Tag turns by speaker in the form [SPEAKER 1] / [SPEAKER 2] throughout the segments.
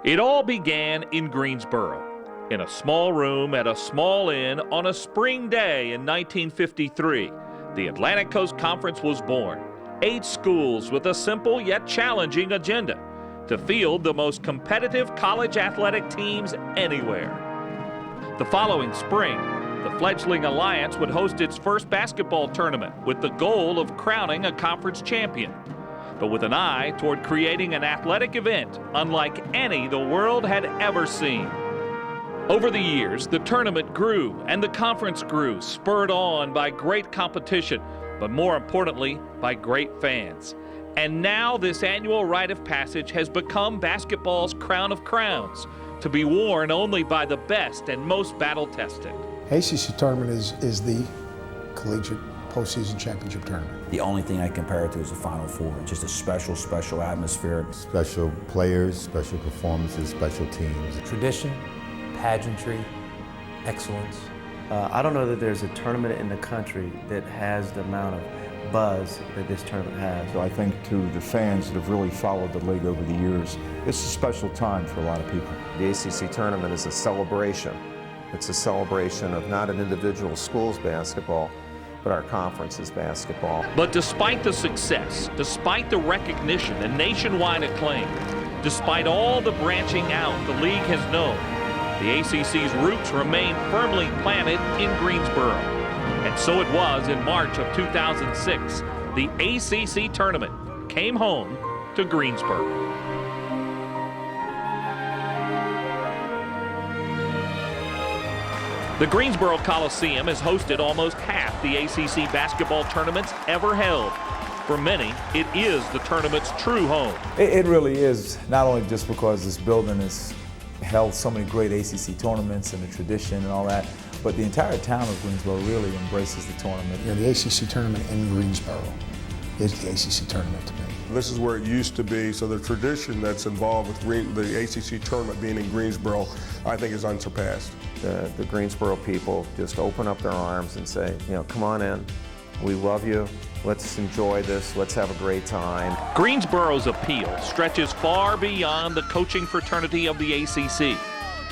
[SPEAKER 1] It all began in Greensboro, in a small room at a small inn on a spring day in 1953. The Atlantic Coast Conference was born. 8 schools with a simple yet challenging agenda to field the most competitive college athletic teams anywhere. The following spring, the fledgling alliance would host its first basketball tournament with the goal of crowning a conference champion, but with an eye toward creating an athletic event unlike any the world had ever seen. Over the years, the tournament grew and the conference grew, spurred on by great competition, but more importantly, by great fans. And now this annual rite of passage has become basketball's crown of crowns, to be worn only by the best and most battle-tested.
[SPEAKER 2] ACC Tournament is the collegiate postseason championship tournament.
[SPEAKER 3] The only thing I compare it to is the Final Four. Just a special, special atmosphere.
[SPEAKER 4] Special players, special performances, special teams.
[SPEAKER 5] Tradition, pageantry, excellence.
[SPEAKER 6] I don't know that there's a tournament in the country that has the amount of buzz that this tournament has.
[SPEAKER 7] So I think to the fans that have really followed the league over the years, it's a special time for a lot of people.
[SPEAKER 8] The ACC Tournament is a celebration. It's a celebration of not an individual school's basketball, but our conference's basketball.
[SPEAKER 1] But despite the success, despite the recognition and nationwide acclaim, despite all the branching out the league has known, the ACC's roots remain firmly planted in Greensboro. And so it was in March of 2006, the ACC Tournament came home to Greensboro. The Greensboro Coliseum has hosted almost half the ACC basketball tournaments ever held. For many, it is the tournament's true home.
[SPEAKER 7] It really is, not only just because this building has held so many great ACC tournaments and the tradition and all that, but the entire town of Greensboro really embraces the tournament.
[SPEAKER 2] You know, the ACC Tournament in Greensboro is the ACC Tournament to me.
[SPEAKER 9] This is where it used to be, so the tradition that's involved with the ACC Tournament being in Greensboro, I think is unsurpassed.
[SPEAKER 8] The Greensboro people just open up their arms and say, you know, come on in, we love you, let's enjoy this, let's have a great time.
[SPEAKER 1] Greensboro's appeal stretches far beyond the coaching fraternity of the ACC.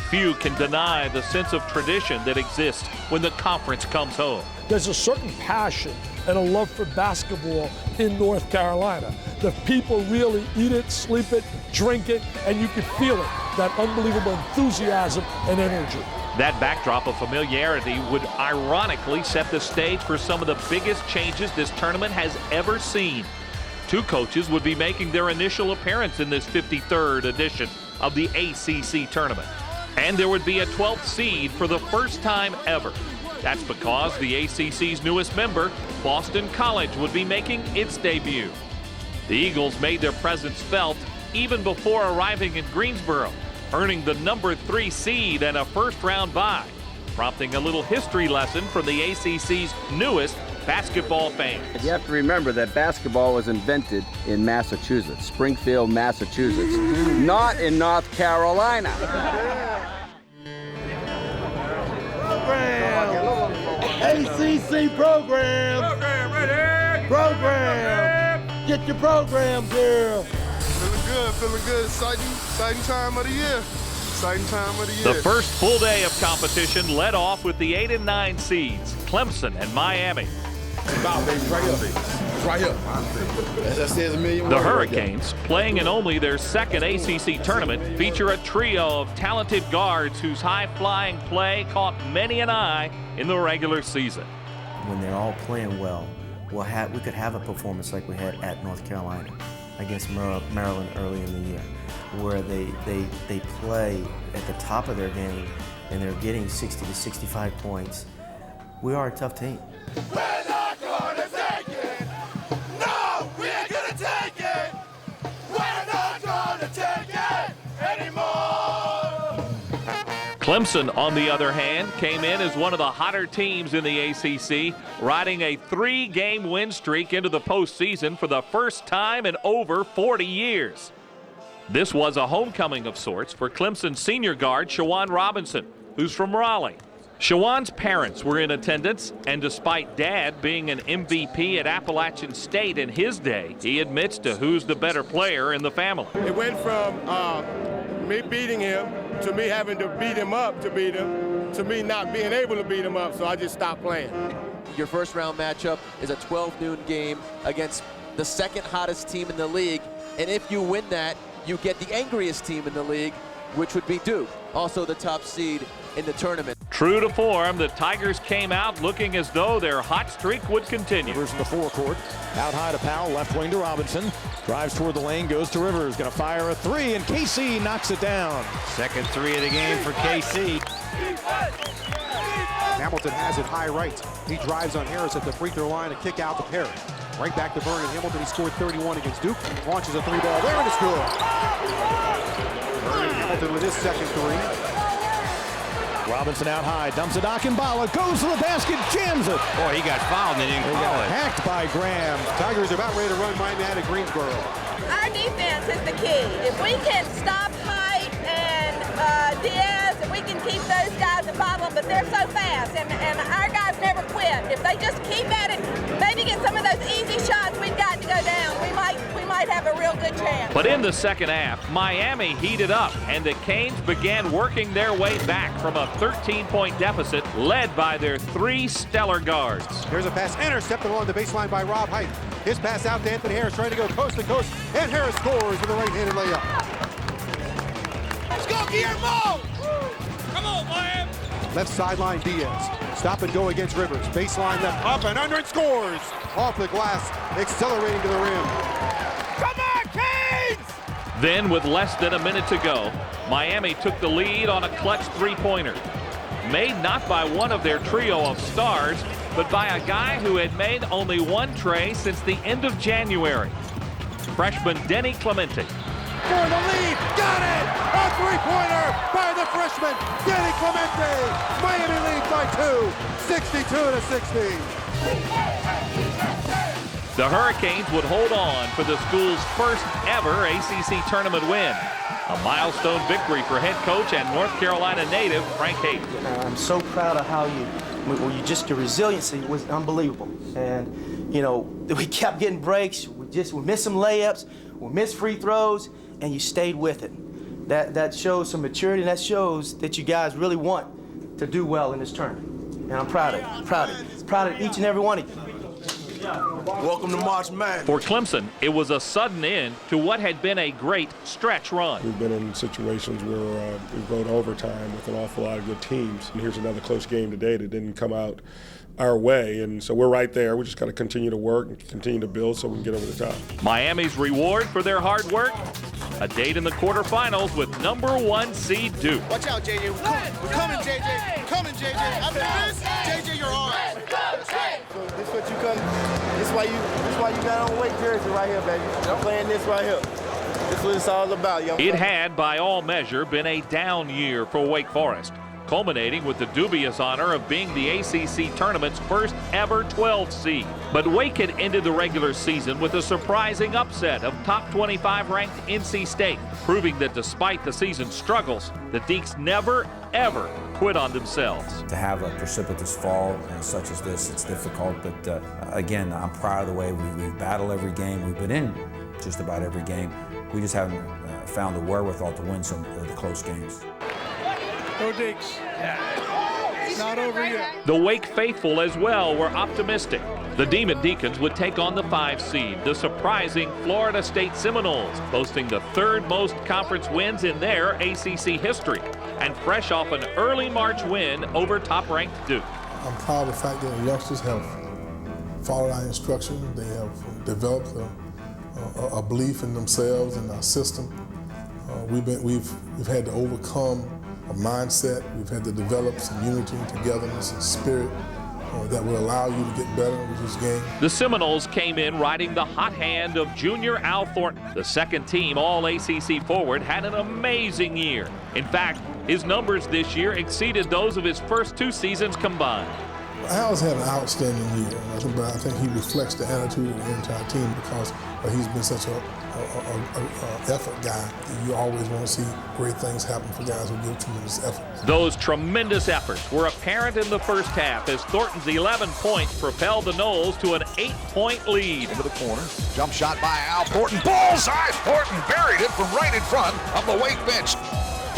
[SPEAKER 1] Few can deny the sense of tradition that exists when the conference comes home.
[SPEAKER 10] There's a certain passion and a love for basketball in North Carolina. The people really eat it, sleep it, drink it, and you can feel it, that unbelievable enthusiasm and energy.
[SPEAKER 1] That backdrop of familiarity would ironically set the stage for some of the biggest changes this tournament has ever seen. 2 coaches would be making their initial appearance in this 53rd edition of the ACC Tournament. And there would be a 12th seed for the first time ever. That's because the ACC's newest member, Boston College, would be making its debut. The Eagles made their presence felt even before arriving in Greensboro, earning the number 3 seed and a first-round bye, prompting a little history lesson from the ACC's newest basketball fans.
[SPEAKER 11] You have to remember that basketball was invented in Massachusetts, Springfield, Massachusetts, not in North Carolina.
[SPEAKER 12] ACC program.
[SPEAKER 9] Program, Redick.
[SPEAKER 12] Program. Get your program, girl.
[SPEAKER 9] Feeling good. Exciting time of the year. Exciting time of the year.
[SPEAKER 1] The first full day of competition led off with the 8 and 9 seeds, Clemson and Miami.
[SPEAKER 12] Right here. That says a million words.
[SPEAKER 1] The Hurricanes, playing in only their second ACC tournament, feature a trio of talented guards whose high-flying play caught many an eye in the regular season.
[SPEAKER 6] When they're all playing well, we could have a performance like we had at North Carolina against Maryland early in the year, where they play at the top of their game and they're getting 60 to 65 points. We are a tough team.
[SPEAKER 12] We're not gonna take it. No, we ain't gonna take it. We're not gonna take it anymore.
[SPEAKER 1] Clemson, on the other hand, came in as one of the hotter teams in the ACC, riding a 3-game win streak into the postseason for the first time in over 40 years. This was a homecoming of sorts for Clemson senior guard Shawan Robinson, who's from Raleigh. Shawan's parents were in attendance, and despite Dad being an MVP at Appalachian State in his day, he admits to who's the better player in the family.
[SPEAKER 9] It went from me beating him, to me having to beat him up to beat him, to me not being able to beat him up, so I just stopped playing.
[SPEAKER 13] Your first round matchup is a 12 noon game against the second hottest team in the league, and if you win that, you get the angriest team in the league, which would be Duke, also the top seed in the tournament.
[SPEAKER 1] True to form, the Tigers came out looking as though their hot streak would continue.
[SPEAKER 14] Rivers in the forecourt, out high to Powell, left wing to Robinson, drives toward the lane, goes to Rivers, gonna fire a three, and KC knocks it down.
[SPEAKER 15] Second three of the game for KC.
[SPEAKER 16] Hamilton has it high right. He drives on Harris at the free throw line, a kick out to Perry. Right back to Vernon Hamilton. He scored 31 against Duke. Launches a three ball there, and it's good. Vernon Hamilton with his second three.
[SPEAKER 14] Robinson out high, dumps it, Akimbala, goes to the basket, jams it.
[SPEAKER 15] Boy, he got fouled and they didn't call it.
[SPEAKER 14] Hacked by Graham.
[SPEAKER 16] Tigers are about ready to run mine at Greensboro.
[SPEAKER 17] Our defense is the key. If we can stop Height and Diaz, and we can keep those guys at bottom, but they're so fast, and our guys never quit. If they just keep at it, maybe get some of those easy shots we've got to go down, we might have a real good chance.
[SPEAKER 1] But in the second half, Miami heated up, and the Canes began working their way back from a 13-point deficit, led by their three stellar guards.
[SPEAKER 16] Here's a pass intercepted along the baseline by Rob Height. His pass out to Anthony Harris, trying to go coast to coast, and Harris scores with a right-handed layup.
[SPEAKER 12] Let's go, Guillermo! Come on, Miami!
[SPEAKER 16] Left sideline Diaz. Stop and go against Rivers. Baseline left, up and under, and scores! Off the glass, accelerating to the rim.
[SPEAKER 12] Come on, Canes!
[SPEAKER 1] Then, with less than a minute to go, Miami took the lead on a clutch three-pointer. Made not by one of their trio of stars, but by a guy who had made only one tray since the end of January. Freshman Denny Clemente.
[SPEAKER 16] For the lead, got it! A three-pointer by the freshman, Denny Clemente! Miami leads by 2, 62-60.
[SPEAKER 1] The Hurricanes would hold on for the school's first ever ACC tournament win. A milestone victory for head coach and North Carolina native Frank Hayes.
[SPEAKER 6] I'm so proud of how your resiliency was unbelievable. And, you know, we kept getting breaks, we missed some layups, we missed free throws, and you stayed with it. That shows some maturity, and that shows that you guys really want to do well in this tournament. And I'm proud of you, proud of each and every one of you.
[SPEAKER 12] Welcome to March Madness.
[SPEAKER 1] For Clemson, it was a sudden end to what had been a great stretch run.
[SPEAKER 9] We've been in situations where we've gone overtime with an awful lot of good teams. And here's another close game today that didn't come out our way. And so we're right there. We just got to continue to work and continue to build so we can get over the top.
[SPEAKER 1] Miami's reward for their hard work? A date in the quarterfinals with #1 seed Duke.
[SPEAKER 12] Watch out, JJ. We're coming, JJ. Coming, JJ. After this, JJ, you're on.
[SPEAKER 6] So this what you come. This why you got on weight jersey right here, baby. I'm playing this right here. This is what it's all about, young.
[SPEAKER 1] It had, by all measure, been a down year for Wake Forest, culminating with the dubious honor of being the ACC tournament's first ever 12 seed. But Wake had ended the regular season with a surprising upset of top 25 ranked NC State, proving that despite the season's struggles, the Deacs never, ever quit on themselves.
[SPEAKER 3] To have a precipitous fall such as this, it's difficult, but again, I'm proud of the way we've battled every game. We've been in just about every game. We just haven't found the wherewithal to win some of the close games.
[SPEAKER 10] Go Deacs. It's not over yet.
[SPEAKER 1] The Wake faithful as well were optimistic. The Demon Deacons would take on the 5 seed, the surprising Florida State Seminoles, boasting the third most conference wins in their ACC history, and fresh off an early March win over top-ranked Duke.
[SPEAKER 2] I'm proud of the fact that the youngsters have followed our instruction. They have developed a belief in themselves and our system. We've had to overcome a mindset. We've had to develop some unity and togetherness and spirit that will allow you to get better with this game.
[SPEAKER 1] The Seminoles came in riding the hot hand of junior Al Thornton. The second team All-ACC forward had an amazing year. In fact, his numbers this year exceeded those of his first 2 seasons combined.
[SPEAKER 2] Al's had an outstanding year, but I think he reflects the attitude of the entire team because he's been such a effort guy. You always want to see great things happen for guys who give tremendous effort.
[SPEAKER 1] Those tremendous efforts were apparent in the first half as Thornton's 11 points propelled the Noles to an 8-point lead.
[SPEAKER 18] Into the corner, jump shot by Al Thornton, bullseye! Thornton buried it from right in front of the Wake bench.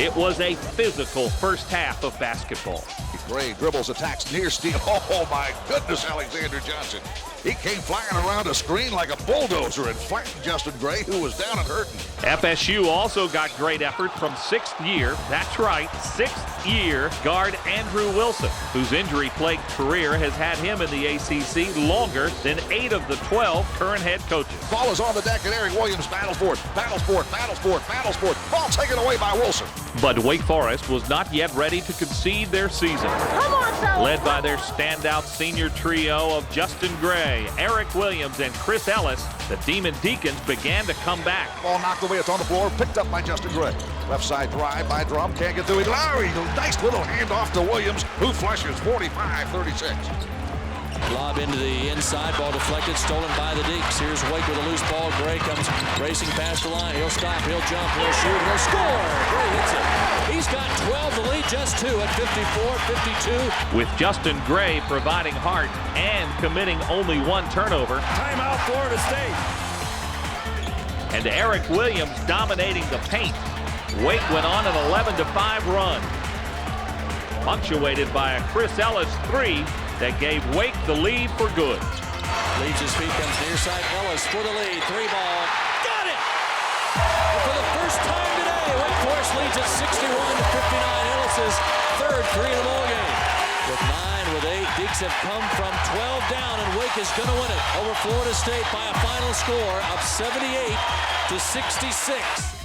[SPEAKER 1] It was a physical first half of basketball.
[SPEAKER 18] Gray dribbles, attacks, near steal. Oh my goodness, Alexander Johnson. He came flying around a screen like a bulldozer and flattened Justin Gray, who was down and hurting.
[SPEAKER 1] FSU also got great effort from sixth year, that's right, sixth year guard Andrew Wilson, whose injury-plagued career has had him in the ACC longer than 8 of the 12 current head coaches.
[SPEAKER 18] Ball is on the deck and Eric Williams battles for it, battles for it, battles for it, battles for it. Ball taken away by Wilson.
[SPEAKER 1] But Wake Forest was not yet ready to concede their season.
[SPEAKER 12] Come on, fellas.
[SPEAKER 1] Led by their standout senior trio of Justin Gray, Eric Williams, and Chris Ellis, the Demon Deacons began to come back.
[SPEAKER 18] Ball knocked away, it's on the floor, picked up by Justin Gray. Left side drive by Drum, can't get through it. Lowry, nice little handoff to Williams, who flushes 45-36.
[SPEAKER 19] Lob into the inside, ball deflected, stolen by the Deeks. Here's Wake with a loose ball. Gray comes racing past the line. He'll stop, he'll jump, he'll shoot, he'll score. Gray hits it. He's got 12, the lead just 2 at 54-52.
[SPEAKER 1] With Justin Gray providing heart and committing only 1 turnover.
[SPEAKER 12] Timeout, Florida State.
[SPEAKER 1] And Eric Williams dominating the paint. Wake went on an 11-5 run, punctuated by a Chris Ellis 3 that gave Wake the lead for good.
[SPEAKER 19] Leaves his feet, comes near side. Ellis for the lead. 3 ball. Got it! And for the first time today, Wake Forest leads at 61-59. Ellis's 3rd 3 in the ball game. With 9, with 8, Deeks have come from 12 down, and Wake is going to win it over Florida State by a final score of 78-66.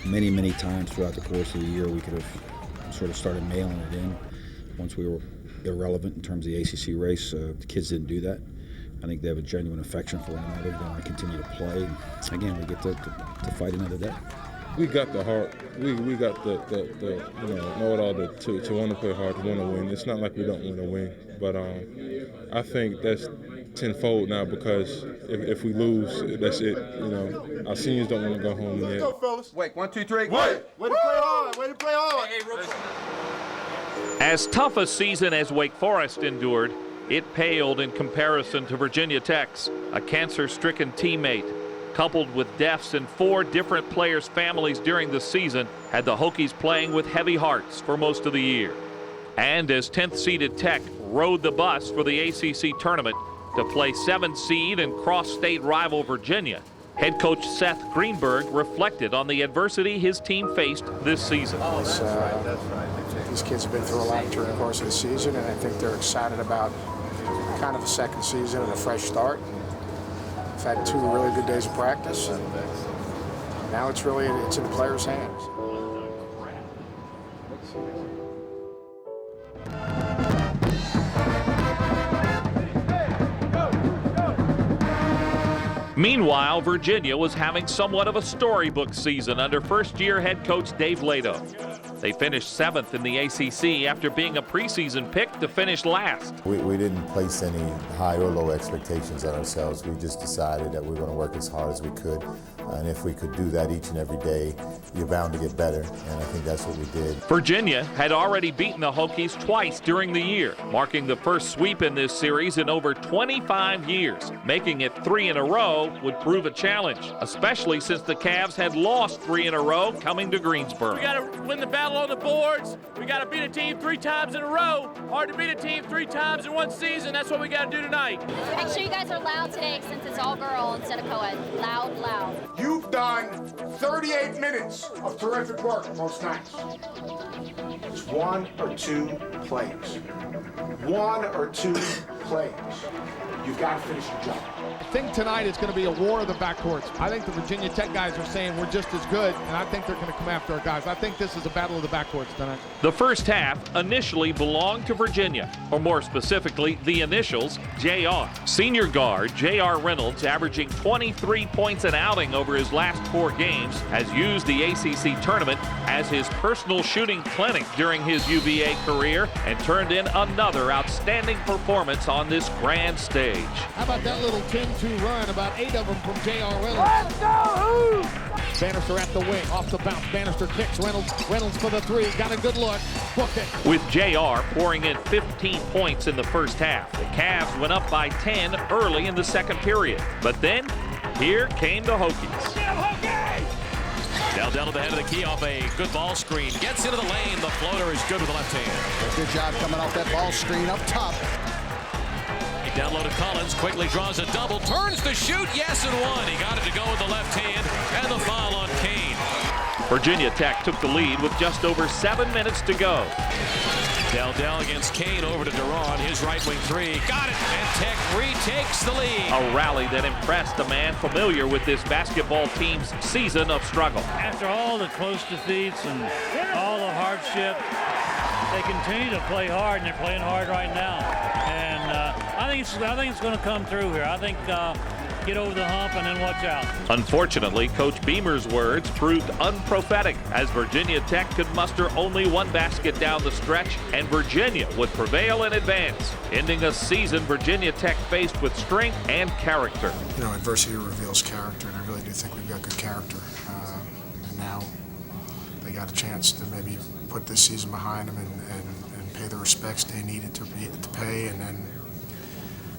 [SPEAKER 3] Many times throughout the course of the year, we could have sort of started mailing it in once we were irrelevant in terms of the ACC race. The kids didn't do that. I think they have a genuine affection for one another. They want to continue to play. And again, we get to fight another day.
[SPEAKER 20] We got the heart. We got the know-it-all to want to play hard, to want to win. It's not like we don't want to win, but I think that's tenfold now, because if we lose, that's it. Our seniors don't want to go home yet.
[SPEAKER 12] Go, fellas.
[SPEAKER 18] Wait, 1, 2, 3.
[SPEAKER 12] Wait. Way to play hard. Way to play hard.
[SPEAKER 1] As tough a season as Wake Forest endured, it paled in comparison to Virginia Tech's, a cancer-stricken teammate, coupled with deaths in 4 different players' families during the season, had the Hokies playing with heavy hearts for most of the year. And as 10th-seeded Tech rode the bus for the ACC tournament to play 7th seed and cross-state rival Virginia, head coach Seth Greenberg reflected on the adversity his team faced this season.
[SPEAKER 21] That's right. These kids have been through a lot during the course of the season, and I think they're excited about kind of a second season and a fresh start. We've had 2 really good days of practice, and now it's in the players' hands.
[SPEAKER 1] Meanwhile, Virginia was having somewhat of a storybook season under first-year head coach Dave Lato. They finished 7th in the ACC after being a preseason pick to finish last.
[SPEAKER 4] We didn't place any high or low expectations on ourselves. We just decided that we were going to work as hard as we could. And if we could do that each and every day, you're bound to get better. And I think that's what we did.
[SPEAKER 1] Virginia had already beaten the Hokies twice during the year, marking the first sweep in this series in over 25 years. Making it 3 in a row would prove a challenge, especially since the Cavs had lost 3 in a row coming to Greensboro.
[SPEAKER 22] We got to win the battle on the boards. We got to beat a team 3 times in a row. Hard to beat a team 3 times in one season. That's what we got to do tonight.
[SPEAKER 23] Make sure you guys are loud today since it's all girl instead of co-ed. Loud, loud.
[SPEAKER 21] You've done 38 minutes of terrific work most nights. It's 1 or 2 plays. 1 or 2 plays. You've got to finish your job.
[SPEAKER 24] I think tonight is going to be a war of the backcourts. I think the Virginia Tech guys are saying we're just as good, and I think they're going to come after our guys. I think this is a battle of the backcourts tonight.
[SPEAKER 1] The first half initially belonged to Virginia, or more specifically, the initials, JR. Senior guard J.R. Reynolds, averaging 23 points an outing over his last 4 games, has used the ACC tournament as his personal shooting clinic during his UVA career and turned in another outstanding performance on this grand stage.
[SPEAKER 24] How about that little 10-2 run, about 8 of them from J.R. Reynolds.
[SPEAKER 12] Let's go!
[SPEAKER 24] Bannister at the wing, off the bounce. Bannister kicks, Reynolds for the 3, got a good look, booked it.
[SPEAKER 1] With JR pouring in 15 points in the first half, the Cavs went up by 10 early in the second period. But then, here came the Hokies.
[SPEAKER 19] Now down to the head of the key off a good ball screen. Gets into the lane. The floater is good with the left hand.
[SPEAKER 5] Good job coming off that ball screen up top.
[SPEAKER 19] He downloaded Collins, quickly draws a double, turns to shoot, yes, and one. He got it to go with the left hand, and the foul on Kane.
[SPEAKER 1] Virginia Tech took the lead with just over 7 minutes to go.
[SPEAKER 19] Dell against Kane, over to Duran, his right wing three, got it, and Tech retakes the lead.
[SPEAKER 1] A rally that impressed a man familiar with this basketball team's season of struggle.
[SPEAKER 7] After all the close defeats and all the hardship, they continue to play hard, and they're playing hard right now. And I think it's going to come through here. I think get over the hump and then watch out.
[SPEAKER 1] Unfortunately, Coach Beamer's words proved unprophetic as Virginia Tech could muster only one basket down the stretch, and Virginia would prevail in advance, ending a season Virginia Tech faced with strength and character.
[SPEAKER 21] You know, adversity reveals character, and I really do think we've got good character. And now they got a chance to maybe put this season behind them and pay the respects they needed to pay, and then,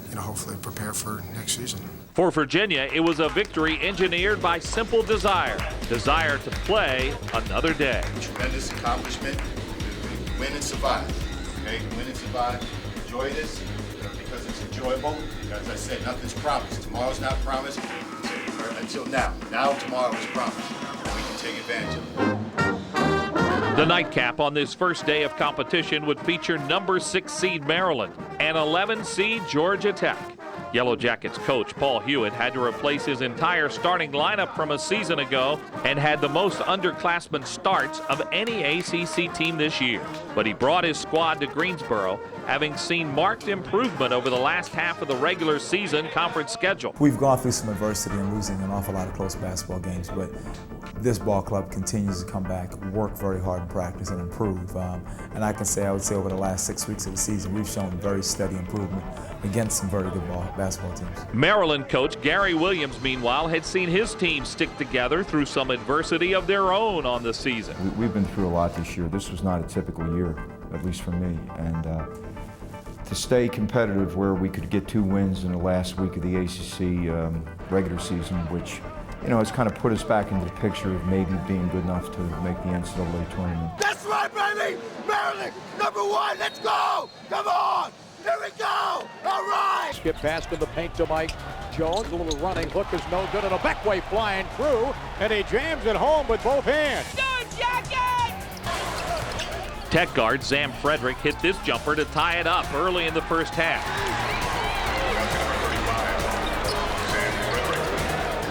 [SPEAKER 21] you know, hopefully prepare for next season.
[SPEAKER 1] For Virginia, it was a victory engineered by simple desire to play another day.
[SPEAKER 8] Tremendous accomplishment. Win and survive. Okay, win and survive. Enjoy this because it's enjoyable. As I said, nothing's promised. Tomorrow's not promised until now. Now tomorrow is promised, and we can take advantage of it.
[SPEAKER 1] The nightcap on this first day of competition would feature number 6 seed Maryland and 11 seed Georgia Tech. Yellow Jackets coach Paul Hewitt had to replace his entire starting lineup from a season ago and had the most underclassmen starts of any ACC team this year. But he brought his squad to Greensboro, having seen marked improvement over the last half of the regular season conference schedule.
[SPEAKER 11] We've gone through some adversity and losing an awful lot of close basketball games, but this ball club continues to come back, work very hard in practice, and improve. And I would say over the last 6 weeks of the season, we've shown very steady improvement against some very good basketball teams.
[SPEAKER 1] Maryland coach Gary Williams, meanwhile, had seen his team stick together through some adversity of their own on the season.
[SPEAKER 25] We've been through a lot this year. This was not a typical year, at least for me. And to stay competitive where we could get 2 wins in the last week of the ACC regular season, which, you know, has kind of put us back into the picture of maybe being good enough to make the NCAA tournament.
[SPEAKER 12] That's right, baby! Maryland, #1, let's go! Come on! Here we go! All right!
[SPEAKER 14] Skip pass to the paint to Mike Jones. A little running hook is no good, and a back way flying through, and he jams it home with both hands.
[SPEAKER 12] Good jacket!
[SPEAKER 1] Tech guard Sam Frederick hit this jumper to tie it up early in the first half.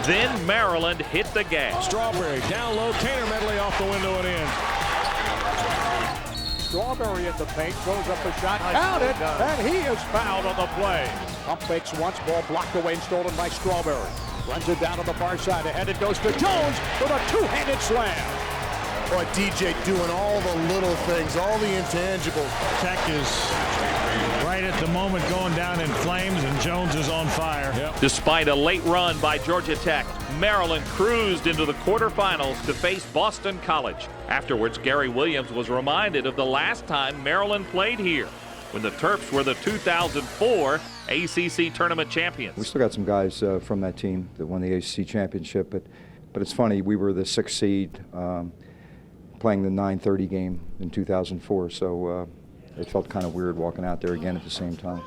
[SPEAKER 1] Then Maryland hit the gas.
[SPEAKER 14] Strawberry down low, Kaner medley off the window and in. Strawberry in the paint, goes up a shot, counted, and he is fouled on the play. Pump fakes once, ball blocked away and stolen by Strawberry. Runs it down to the far side, ahead it goes to Jones with a 2-handed slam.
[SPEAKER 26] Boy, DJ doing all the little things, all the intangibles.
[SPEAKER 27] Tech is right at the moment going down in flames, and Jones is on fire.
[SPEAKER 1] Yep. Despite a late run by Georgia Tech, Maryland cruised into the quarterfinals to face Boston College. Afterwards, Gary Williams was reminded of the last time Maryland played here, when the Terps were the 2004 ACC Tournament Champions.
[SPEAKER 25] We still got some guys from that team that won the ACC Championship, but it's funny, we were the 6th seed playing the 9:30 game in 2004, so it felt kind of weird walking out there again at the same time.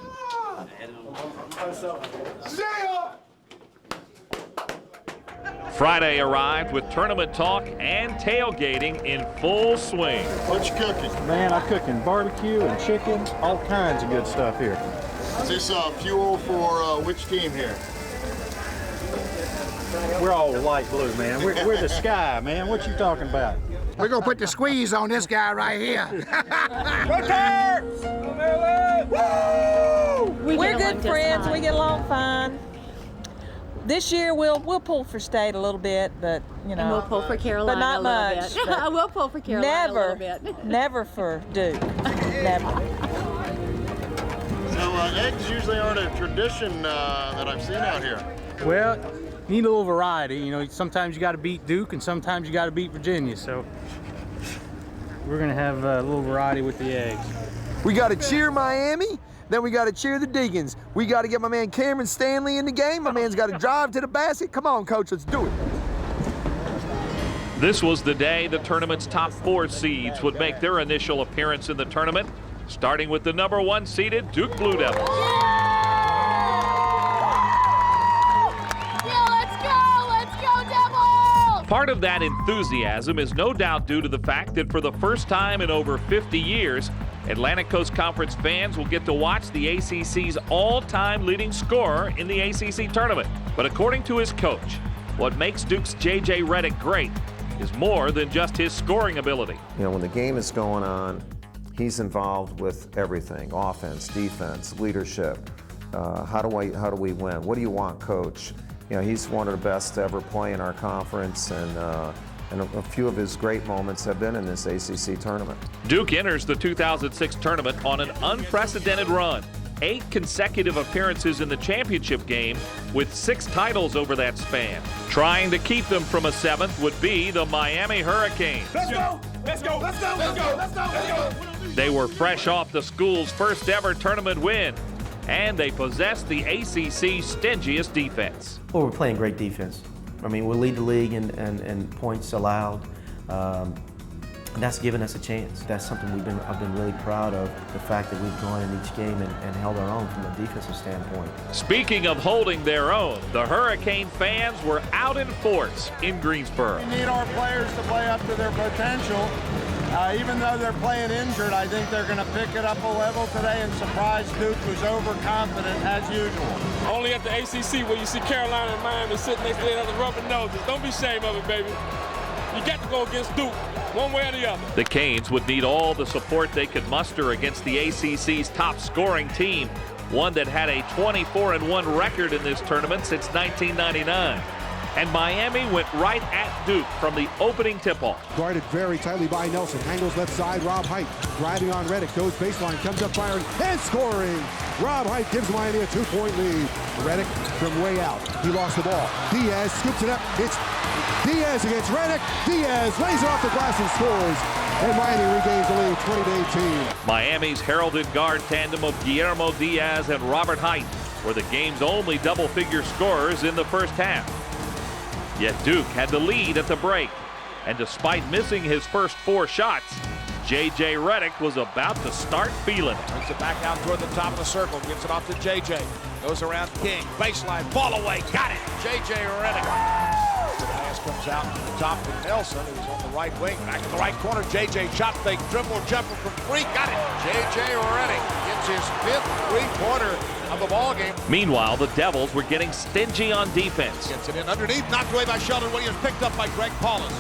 [SPEAKER 1] Friday arrived with tournament talk and tailgating in full swing.
[SPEAKER 26] What you cooking?
[SPEAKER 28] Man, I'm cooking barbecue and chicken, all kinds of good stuff here.
[SPEAKER 26] Is this fuel for which team here?
[SPEAKER 28] We're all light blue, man. We're the sky, man. What you talking about?
[SPEAKER 21] We're going to put the squeeze on this guy right here.
[SPEAKER 29] We're good friends. We get along fine. This year we'll pull for state a little bit, but you know.
[SPEAKER 30] And we'll pull for Carolina
[SPEAKER 29] but not
[SPEAKER 30] a
[SPEAKER 29] much.
[SPEAKER 30] little bit. We'll pull for Carolina a little bit.
[SPEAKER 29] Never for Duke. Never.
[SPEAKER 26] So eggs usually aren't a tradition that I've seen out here.
[SPEAKER 28] Well, you need a little variety. You know, sometimes you got to beat Duke, and sometimes you got to beat Virginia. So we're gonna have a little variety with the eggs.
[SPEAKER 31] We got to cheer Miami. Then we got to cheer the Deacons. We got to get my man Cameron Stanley in the game. My man's got to drive to the basket. Come on, Coach, let's do it.
[SPEAKER 1] This was the day the tournament's top 4 seeds would make their initial appearance in the tournament, starting with the number 1 seeded Duke Blue Devils. Part of that enthusiasm is no doubt due to the fact that for the first time in over 50 years, Atlantic Coast Conference fans will get to watch the ACC's all-time leading scorer in the ACC tournament. But according to his coach, what makes Duke's J.J. Redick great is more than just his scoring ability.
[SPEAKER 2] You know, when the game is going on, he's involved with everything: offense, defense, leadership. How do we win? What do you want, coach? You know, he's one of the best to ever play in our conference, and a few of his great moments have been in this ACC tournament.
[SPEAKER 1] Duke enters the 2006 tournament on an unprecedented run. 8 consecutive appearances in the championship game with 6 titles over that span. Trying to keep them from a 7th would be the Miami Hurricanes.
[SPEAKER 12] Let's go! Let's go! Let's go! Let's go! Let's go! Let's go!
[SPEAKER 1] They were fresh off the school's first ever tournament win, and they possessed the ACC's stingiest defense.
[SPEAKER 3] Well, we're playing great defense. I mean, we lead the league in points allowed, and that's given us a chance. That's something I've been really proud of, the fact that we've gone in each game and held our own from a defensive standpoint.
[SPEAKER 1] Speaking of holding their own, the Hurricane fans were out in force in Greensboro.
[SPEAKER 6] We need our players to play up to their potential. Even though they're playing injured, I think they're going to pick it up a level today and surprise Duke, who's overconfident as usual.
[SPEAKER 22] Only at the ACC where you see Carolina and Miami sitting next to each other rubbing noses. Don't be ashamed of it, baby. You got to go against Duke, one way or the other.
[SPEAKER 1] The Canes would need all the support they could muster against the ACC's top scoring team, one that had a 24-1 record in this tournament since 1999. And Miami went right at Duke from the opening tip-off.
[SPEAKER 14] Guarded very tightly by Nelson. Angles left side. Rob Height driving on Redick. Goes baseline. Comes up firing and scoring. Rob Height gives Miami a 2-point lead. Redick from way out. He lost the ball. Diaz scoops it up. It's Diaz against Redick. Diaz lays it off the glass and scores. And Miami regains the lead 20-18.
[SPEAKER 1] Miami's heralded guard tandem of Guillermo Diaz and Robert Height were the game's only double-figure scorers in the first half. Yet Duke had the lead at the break, and despite missing his first 4 shots, J.J. Redick was about to start feeling it.
[SPEAKER 14] Brings it back out toward the top of the circle, gives it off to J.J. Goes around King, baseline, ball away, got it! J.J. Redick. The pass comes out to the top with Nelson, who's on the right wing, back in the right corner. J.J. shot fake, dribble, jumper from 3, got it! J.J. Redick gets his 5th three-pointer of the ball game.
[SPEAKER 1] Meanwhile, the Devils were getting stingy on defense.
[SPEAKER 14] Gets it in underneath, knocked away by Shelden Williams, picked up by Greg Paulus.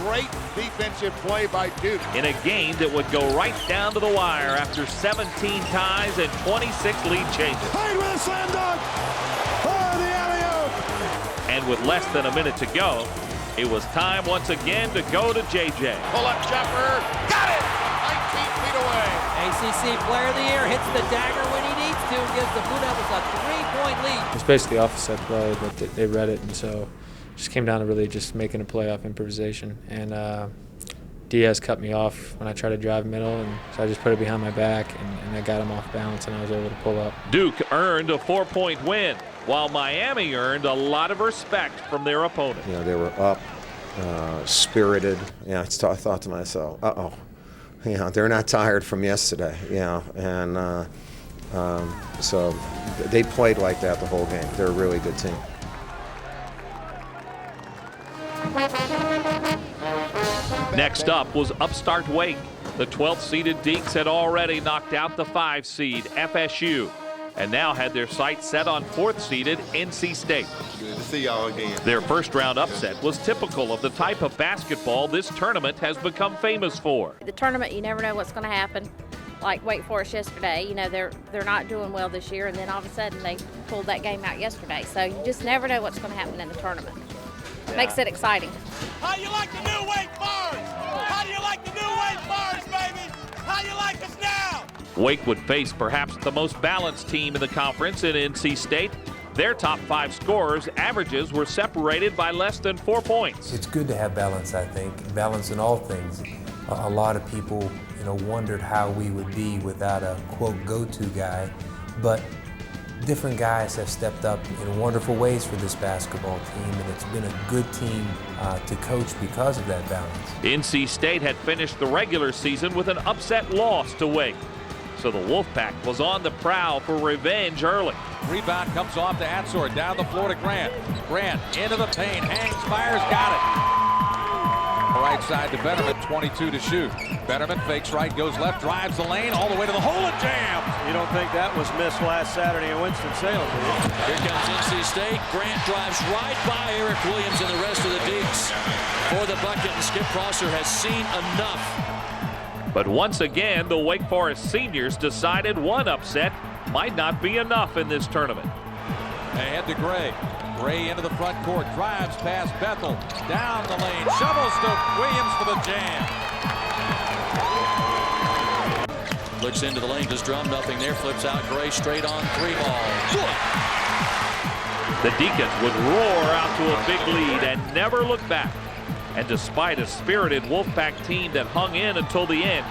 [SPEAKER 14] Great defensive play by Duke.
[SPEAKER 1] In a game that would go right down to the wire after 17 ties and 26 lead changes.
[SPEAKER 14] Hyde with a slam dunk! Oh, the alley-oop!
[SPEAKER 1] And with less than a minute to go, it was time once again to go to J.J.
[SPEAKER 14] Pull-up jumper, got it! 19 feet away.
[SPEAKER 9] ACC Player of the Year hits the dagger when he needs to, gives the Blue Devils a 3-point lead.
[SPEAKER 10] It's basically off a set play, but they read it, and so it just came down to really just making a play off improvisation. And Diaz cut me off when I tried to drive middle, and so I just put it behind my back, and I got him off balance, and I was able to pull up.
[SPEAKER 1] Duke earned a 4-point win, while Miami earned a lot of respect from their opponent.
[SPEAKER 2] You know, they were up, spirited. Yeah, I thought to myself, uh-oh. You know, they're not tired from yesterday, you know, and so they played like that the whole game. They're a really good team.
[SPEAKER 1] Next up was upstart Wake. The 12th-seeded Deacs had already knocked out the 5-seed FSU, and now had their sights set on 4th-seeded NC State.
[SPEAKER 13] Good to see y'all again.
[SPEAKER 1] Their first-round upset was typical of the type of basketball this tournament has become famous for.
[SPEAKER 23] The tournament, you never know what's going to happen. Like Wake Forest yesterday, you know, they're not doing well this year, and then all of a sudden they pulled that game out yesterday. So you just never know what's going to happen in the tournament. Yeah. Makes it exciting.
[SPEAKER 12] How you like the new Wake Forest? How do you like the new Wake Forest, baby? How you like us now?
[SPEAKER 1] Wake would face perhaps the most balanced team in the conference in NC State. Their top 5 scorers' averages were separated by less than 4 points.
[SPEAKER 15] It's good to have balance, I think. Balance in all things. A lot of people, you know, wondered how we would be without a, quote, go-to guy. But Different guys have stepped up in wonderful ways for this basketball team, and it's been a good team to coach because of that balance.
[SPEAKER 1] NC State had finished the regular season with an upset loss to Wake, so the Wolfpack was on the prowl for revenge early.
[SPEAKER 4] Rebound comes off to Atzor, down the floor to Grant. Grant into the paint, hangs, fires, got it. Right side to Betterman, 22 to shoot. Betterman fakes right, goes left, drives the lane, all the way to the hole and jams.
[SPEAKER 5] You don't think that was missed last Saturday in Winston-Salem, do you?
[SPEAKER 7] Here comes NC State. Grant drives right by Eric Williams and the rest of the Deeks for the bucket, and Skip Prosser has seen enough.
[SPEAKER 1] But once again, the Wake Forest seniors decided one upset might not be enough in this tournament.
[SPEAKER 4] Ahead to Gray. Gray into the front court, drives past Bethel, down the lane, shovels to Williams for the jam.
[SPEAKER 7] Looks into the lane, does drum, nothing there, flips out, Gray straight on three ball. Good.
[SPEAKER 1] The Deacons would roar out to a big lead and never look back. And despite a spirited Wolfpack team that hung in until the end,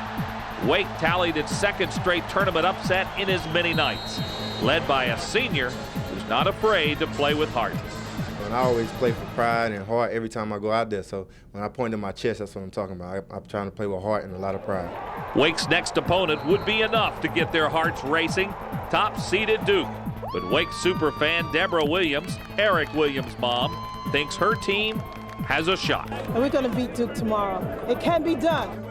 [SPEAKER 1] Wake tallied its second straight tournament upset in as many nights, led by a senior who's not afraid to play with heart.
[SPEAKER 8] And I always play for pride and heart every time I go out there, so when I point to my chest, that's what I'm talking about. I'm trying to play with heart and a lot of pride.
[SPEAKER 1] Wake's next opponent would be enough to get their hearts racing, top-seeded Duke. But Wake superfan Deborah Williams, Eric Williams' mom, thinks her team has a shot.
[SPEAKER 13] And we're going to beat Duke tomorrow. It can be done.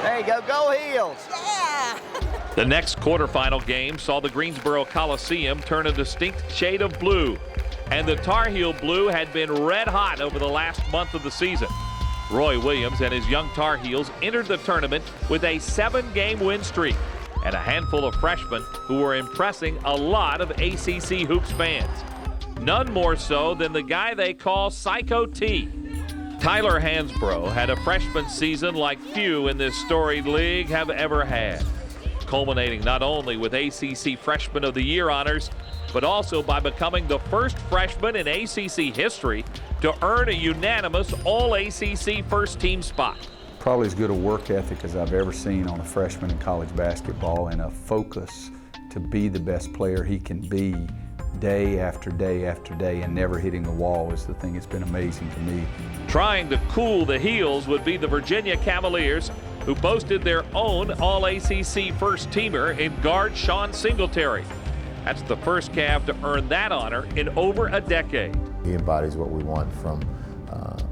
[SPEAKER 31] There you go, go Heels!
[SPEAKER 13] Yeah!
[SPEAKER 1] The next quarterfinal game saw the Greensboro Coliseum turn a distinct shade of blue, and the Tar Heel blue had been red hot over the last month of the season. Roy Williams and his young Tar Heels entered the tournament with a 7-game win streak and a handful of freshmen who were impressing a lot of ACC Hoops fans. None more so than the guy they call Psycho T. Tyler Hansbrough had a freshman season like few in this storied league have ever had, culminating not only with ACC Freshman of the Year honors, but also by becoming the first freshman in ACC history to earn a unanimous All-ACC first-team spot.
[SPEAKER 16] Probably as good a work ethic as I've ever seen on a freshman in college basketball, and a focus to be the best player he can be day after day after day and never hitting the wall is the thing that's been amazing to me.
[SPEAKER 1] Trying to cool the heels would be the Virginia Cavaliers, who boasted their own All-ACC first-teamer in guard Sean Singeltary. That's the first Cav to earn that honor in over a decade.
[SPEAKER 17] He embodies what we want from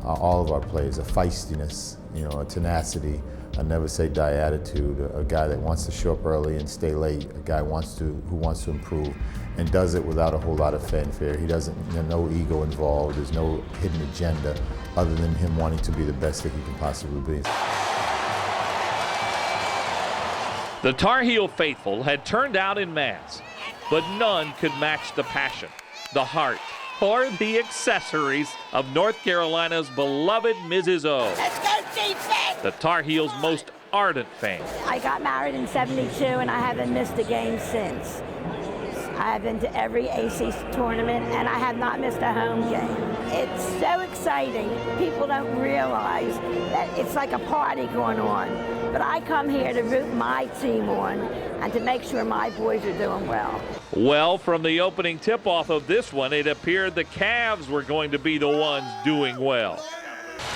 [SPEAKER 17] all of our players, a feistiness, a tenacity, a never-say-die attitude, a guy that wants to show up early and stay late, a guy who wants to improve, and does it without a whole lot of fanfare. He doesn't, no ego involved. There's no hidden agenda other than him wanting to be the best that he can possibly be.
[SPEAKER 1] The Tar Heel faithful had turned out in mass, but none could match the passion, the heart, or the accessories of North Carolina's beloved Mrs. O.
[SPEAKER 18] Let's go defense!
[SPEAKER 1] The Tar Heels' most ardent fan.
[SPEAKER 18] I got married in '72 and I haven't missed a game since. I have been to every ACC tournament and I have not missed a home game. It's so exciting. People don't realize that it's like a party going on. But I come here to root my team on and to make sure my boys are doing well.
[SPEAKER 1] Well, from the opening tip-off of this one, it appeared the Cavs were going to be the ones doing well.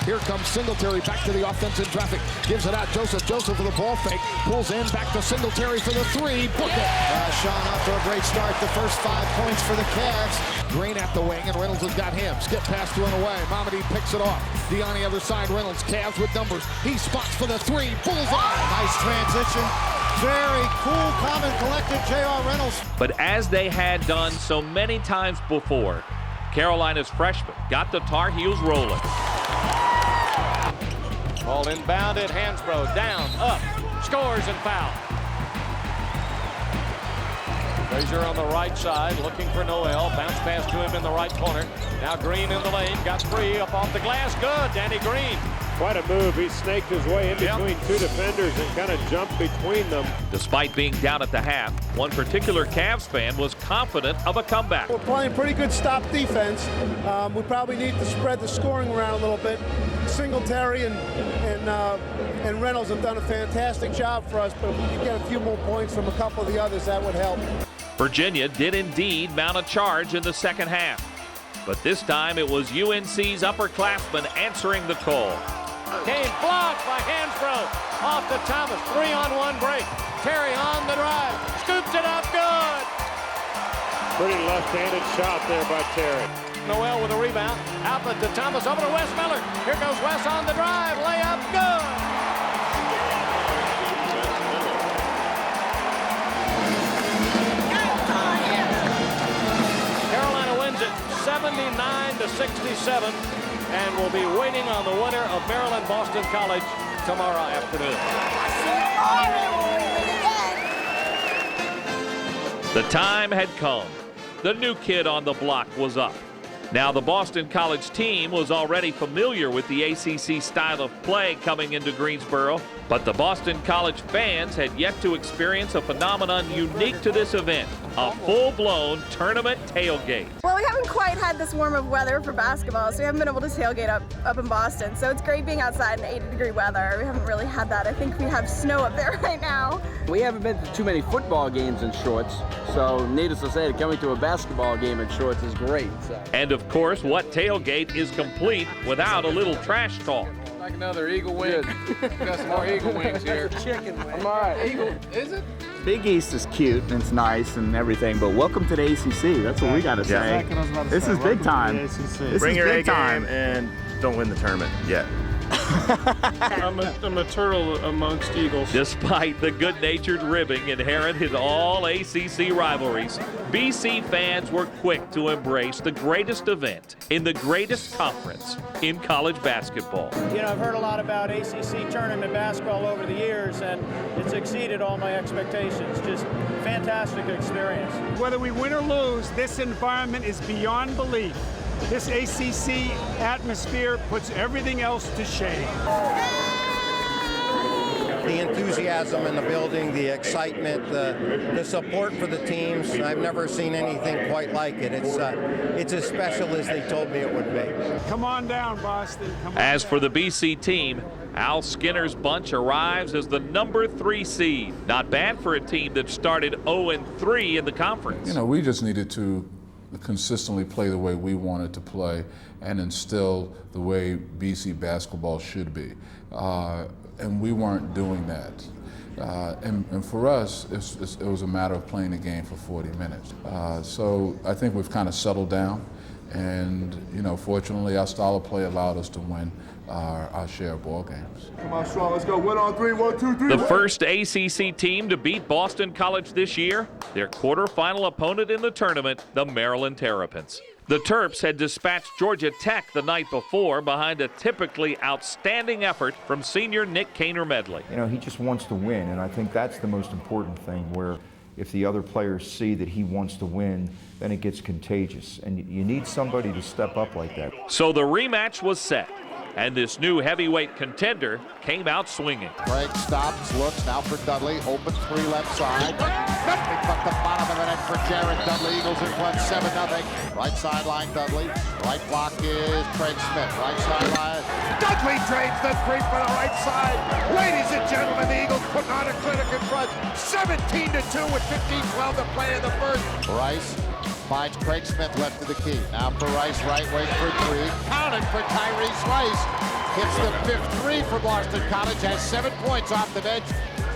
[SPEAKER 14] Here comes Singeltary back to the offensive traffic. Gives it out. Joseph for the ball fake. Pulls in. Back to Singeltary for the three. Book it.
[SPEAKER 19] Sean off to a great start. The first 5 points for the Cavs.
[SPEAKER 14] Green at the wing, and Reynolds has got him. Skip pass thrown away. Mamadi picks it off. D on the other side. Reynolds. Cavs with numbers. He spots for the three. Bullseye.
[SPEAKER 19] Nice transition. Very cool, calm, and collected J.R. Reynolds.
[SPEAKER 1] But as they had done so many times before, Carolina's freshmen got the Tar Heels rolling.
[SPEAKER 4] Ball inbounded, Hansbrough down, up, scores and foul. Frazier on the right side, looking for Noel. Bounce pass to him in the right corner. Now Green in the lane, got three, up off the glass, good, Danny Green.
[SPEAKER 27] Quite a move. He snaked his way in between two defenders and kind of jumped between them.
[SPEAKER 1] Despite being down at the half, one particular Cavs fan was confident of a comeback.
[SPEAKER 31] We're playing pretty good stop defense. We probably need to spread the scoring around a little bit.
[SPEAKER 19] Singeltary and Reynolds have done a fantastic job for us, but if we could get a few more points from a couple of the others, that would help.
[SPEAKER 1] Virginia did indeed mount a charge in the second half, but this time it was UNC's upperclassmen answering the call.
[SPEAKER 14] Kane blocked by Hansbrough. Off to Thomas. 3-on-1 break. Terry on the drive. Scoops it up good.
[SPEAKER 5] Pretty left-handed shot there by Terry.
[SPEAKER 14] Noel with a rebound. Outlet to Thomas. Over to Wes Miller. Here goes Wes on the drive. Layup good. Carolina wins it 79-67. And we'll be waiting on the winner of Maryland-Boston College tomorrow afternoon.
[SPEAKER 1] The time had come. The new kid on the block was up. Now, the Boston College team was already familiar with the ACC style of play coming into Greensboro, but the Boston College fans had yet to experience a phenomenon unique to this event, a full-blown tournament tailgate.
[SPEAKER 3] Well, we haven't quite had this warm of weather for basketball, so we haven't been able to tailgate up in Boston. So it's great being outside in 80-degree weather. We haven't really had that. I think we have snow up there right now.
[SPEAKER 6] We haven't been to too many football games in shorts, so needless to say, coming to a basketball game in shorts is great. So.
[SPEAKER 1] And of course, what tailgate is complete without a little trash talk?
[SPEAKER 10] Like another eagle wing. Got some more eagle wings here.
[SPEAKER 6] Chicken wing.
[SPEAKER 10] I'm all right. Eagle, is it?
[SPEAKER 11] Big East is cute and it's nice and everything, but welcome to the ACC. That's what we got to say. This is big time.
[SPEAKER 20] Bring your A game and don't win the tournament yet.
[SPEAKER 22] I'm a turtle amongst eagles.
[SPEAKER 1] Despite the good-natured ribbing inherent in all ACC rivalries, BC fans were quick to embrace the greatest event in the greatest conference in college basketball.
[SPEAKER 5] You know, I've heard a lot about ACC tournament basketball over the years, and it's exceeded all my expectations. Just fantastic experience.
[SPEAKER 21] Whether we win or lose, this environment is beyond belief. This ACC atmosphere puts everything else to shame.
[SPEAKER 19] The enthusiasm in the building, the excitement, the support for the teams, I've never seen anything quite like it. It's as special as they told me it would be.
[SPEAKER 21] Come on down, Boston. Come on
[SPEAKER 1] As
[SPEAKER 21] down.
[SPEAKER 1] for the BC team, Al Skinner's bunch arrives as the number 3 seed. Not bad for a team that started 0-3 in the conference.
[SPEAKER 24] You know, we just needed to consistently play the way we wanted to play and instill the way BC basketball should be. And we weren't doing that. And for us, it was a matter of playing the game for 40 minutes. So I think we've kind of settled down. And, you know, fortunately, our style of play allowed us to win our share of ball games.
[SPEAKER 12] Come on, strong. Let's go. 1 on 3. 1, 2, 3.
[SPEAKER 1] The first ACC team to beat Boston College this year, their quarterfinal opponent in the tournament, the Maryland Terrapins. The Terps had dispatched Georgia Tech the night before behind a typically outstanding effort from senior Nick Kaner-Medley.
[SPEAKER 31] You know, he just wants to win, and I think that's the most important thing, where if the other players see that he wants to win, then it gets contagious. And you need somebody to step up like that.
[SPEAKER 1] So the rematch was set, and this new heavyweight contender came out swinging.
[SPEAKER 14] Craig stops, looks now for Dudley. Open 3 left side. Nothing but the bottom of the net for Jared Dudley. Eagles in front 7-0. Right sideline Dudley. Right block is Craig Smith. Right sideline.
[SPEAKER 12] Dudley trades the 3 for the right side. Ladies and gentlemen, the Eagles putting on a clinic in front. 17-2 with 15-12 to play in the first.
[SPEAKER 14] Rice finds Craig Smith left of the key. Now for Rice, right wing for 3. Counted for Tyrese Rice. Hits the 5th 3 for Boston College. Has 7 points off the bench.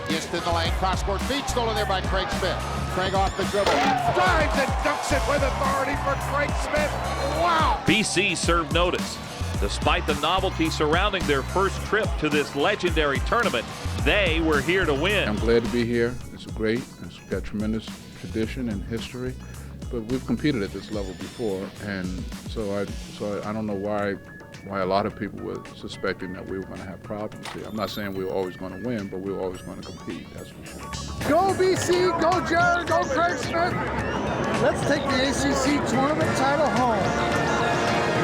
[SPEAKER 14] Just in the lane. Cross-court feed stolen there by Craig Smith. Craig off the dribble.
[SPEAKER 12] Drives and dunks it with authority for Craig Smith. Wow!
[SPEAKER 1] BC served notice. Despite the novelty surrounding their first trip to this legendary tournament, they were here to win.
[SPEAKER 24] I'm glad to be here. It's great. It's got tremendous tradition and history, but we've competed at this level before, and so I don't know why a lot of people were suspecting that we were going to have problems here. I'm not saying we were always going to win, but we were always going to compete, that's for sure.
[SPEAKER 19] Go BC, go Jared, go Craig Smith. Let's take the ACC tournament title home.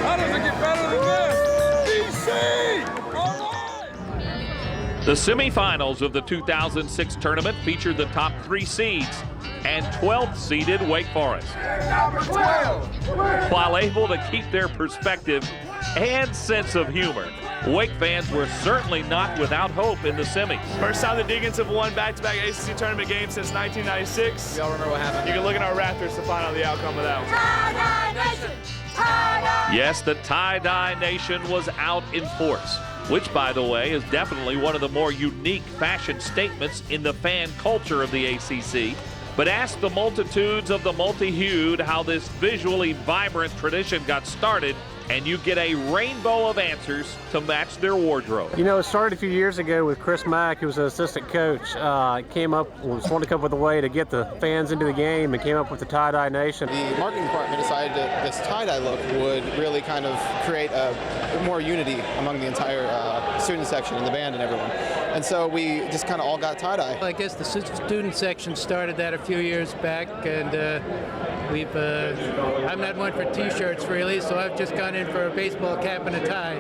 [SPEAKER 12] How does it get better than this? BC! All right!
[SPEAKER 1] The semifinals of the 2006 tournament featured the top 3 seeds and 12th seeded Wake Forest.
[SPEAKER 12] Number 12!
[SPEAKER 1] While able to keep their perspective, and sense of humor. Wake fans were certainly not without hope in the semis.
[SPEAKER 20] First time the Deacons have won back-to-back ACC tournament games since 1996.
[SPEAKER 2] Y'all remember what happened?
[SPEAKER 20] You can look at our Raptors to find out the outcome of that one.
[SPEAKER 12] Tie-dye Nation! Tie-dye!
[SPEAKER 1] Yes, the tie-dye nation was out in force, which, by the way, is definitely one of the more unique fashion statements in the fan culture of the ACC. But ask the multitudes of the multi-hued how this visually vibrant tradition got started, and you get a rainbow of answers to match their wardrobe.
[SPEAKER 7] You know, it started a few years ago with Chris Mack, who was an assistant coach. Was wanting to come up with a way to get the fans into the game and came up with the tie-dye nation.
[SPEAKER 2] The marketing department decided that this tie-dye look would really kind of create more unity among the entire student section and the band and everyone. And so we just kind of all got tie-dye.
[SPEAKER 8] I guess the student section started that a few years back, and I'm not one for t-shirts really, so I've just gone in for a baseball cap and a tie.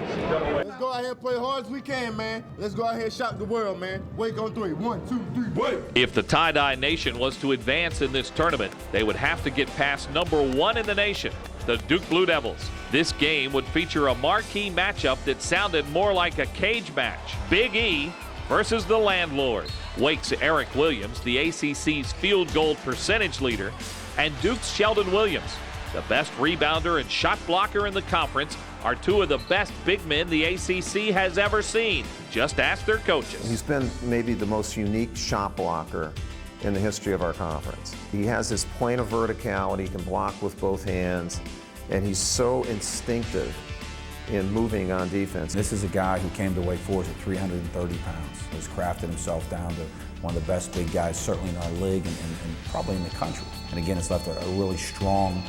[SPEAKER 12] Let's go out here and play hard as we can, man. Let's go out here and shock the world, man. Wake on 3. 1, 2, 3, wake.
[SPEAKER 1] If the tie-dye nation was to advance in this tournament, they would have to get past number 1 in the nation, the Duke Blue Devils. This game would feature a marquee matchup that sounded more like a cage match. Big E versus the landlord. Wake's Eric Williams, the ACC's field goal percentage leader, and Duke's Shelden Williams, the best rebounder and shot blocker in the conference, are two of the best big men the ACC has ever seen. Just ask their coaches.
[SPEAKER 9] He's been maybe the most unique shot blocker in the history of our conference. He has this point of verticality, he can block with both hands, and he's so instinctive in moving on defense.
[SPEAKER 15] This is a guy who came to Wake Forest at 330 pounds. He's crafted himself down to one of the best big guys, certainly in our league and probably in the country. And again, it's left a really strong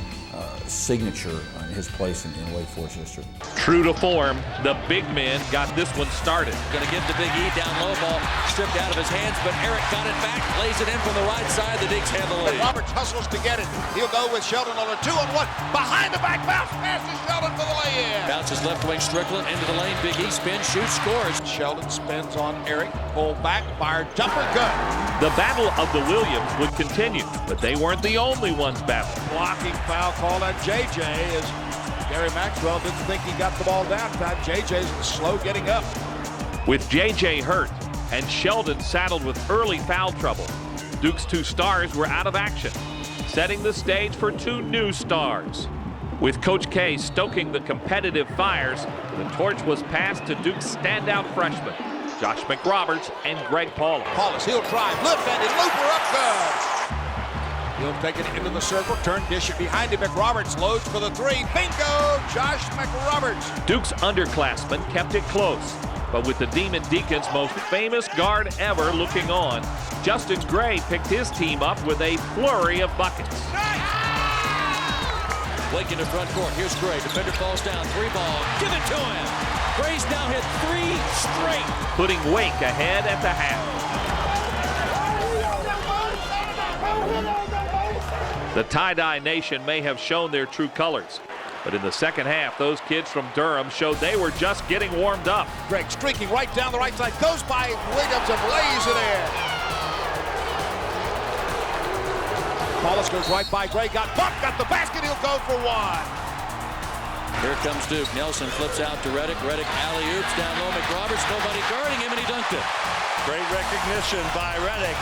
[SPEAKER 15] signature in his place in Wake Forest history.
[SPEAKER 1] True to form, the big men got this one started.
[SPEAKER 4] Going to give to Big E, down low, ball stripped out of his hands, but Eric got it back, lays it in from the right side. The Deacs have the lead.
[SPEAKER 23] Roberts hustles to get it. He'll go with Shelden on a 2-on-1. Behind the back bounce, passes Shelden for the lay-in.
[SPEAKER 4] Bounces left wing Strickland into the lane. Big E spins, shoots, scores.
[SPEAKER 23] Shelden spins on Eric. Pull back, fire, jumper, good.
[SPEAKER 1] The battle of the Williams would continue, but they weren't the only ones battling.
[SPEAKER 23] Blocking foul call on JJ as Gary Maxwell didn't think he got the ball down. In fact, JJ's slow getting up.
[SPEAKER 1] With JJ hurt and Shelden saddled with early foul trouble, Duke's two stars were out of action, setting the stage for two new stars. With Coach K stoking the competitive fires, the torch was passed to Duke's standout freshmen, Josh McRoberts and Greg Paulus.
[SPEAKER 23] Paulus, he'll drive, lift-handed, looper up good. He'll take it into the circle, turn, dish it behind him. McRoberts loads for the 3. Bingo! Josh McRoberts.
[SPEAKER 1] Duke's underclassmen kept it close, but with the Demon Deacons' most famous guard ever looking on, Justin Gray picked his team up with a flurry of buckets.
[SPEAKER 4] Wake into front court. Here's Gray. Defender falls down. 3-ball. Give it to him. Gray's now hit 3 straight.
[SPEAKER 1] Putting Wake ahead at the half. The tie-dye nation may have shown their true colors, but in the second half, those kids from Durham showed they were just getting warmed up.
[SPEAKER 23] Greg streaking right down the right side, goes by Williams and lays it in. Paulus goes right by Gray, got bumped, got the basket, he'll go for 1.
[SPEAKER 4] Here comes Duke. Nelson flips out to Redick. Redick alley-oops down low. McRoberts, nobody guarding him, and he dunked it.
[SPEAKER 23] Great recognition by Redick.